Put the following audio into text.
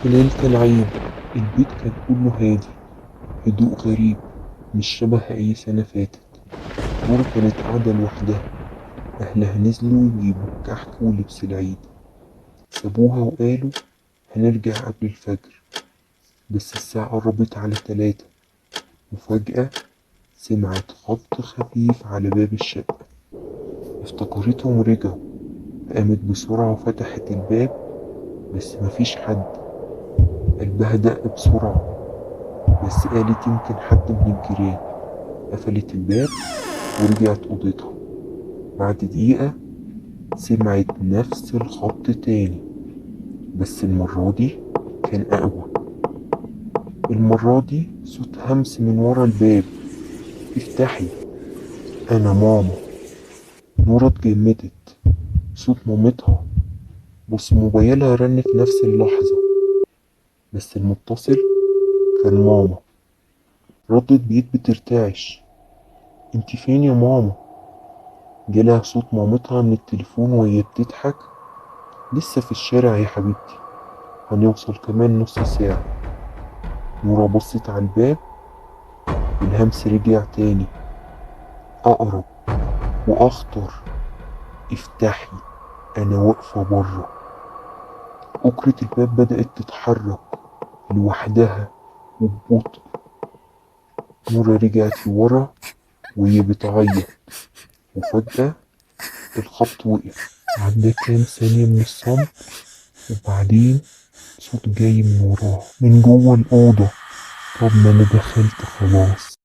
في ليلة العيد البيت كان كله هادي، هدوء غريب مش شبه أي سنة فاتت. نور كانت قاعدة لوحدها، أهلها نزلوا يجيبوا كحك ولبس العيد، سابوها وقالوا هنرجع قبل الفجر. بس الساعة قربت على 3، وفجأة سمعت خبط خفيف على باب الشقة. افتكرتهم رجعوا، قامت بسرعة وفتحت الباب، بس مفيش حد. قلبها دق بسرعة، بس قالت يمكن حد من الجيران. قفلت الباب ورجعت أوضتها. بعد دقيقة سمعت نفس الخبط تاني، بس المرة دي كان أقوى. المرة دي صوت همس من ورا الباب: افتحي، أنا ماما. نورة اتجمدت. صوت مامتها، بص موبايلها رن في نفس اللحظة، بس المتصل كان ماما. ردت بإيد بترتعش: انتي فين يا ماما؟ جالها صوت مامتها من التليفون وهي بتضحك: لسه في الشارع يا حبيبتي، هنوصل كمان نص ساعة. نورا بصت على الباب، الهمس رجع تاني، أقرب وأخطر: افتحي، أنا واقفة برا. أكرة الباب بدأت تتحرك لوحدها وببطء. نورا رجعت لورا وهي بتعيط، وفجأة الخبط وقف. عدى كام ثانية من الصمت، وبعدين صوت جاي من وراها من جوه الأوضة: طب ما أنا دخلت خلاص.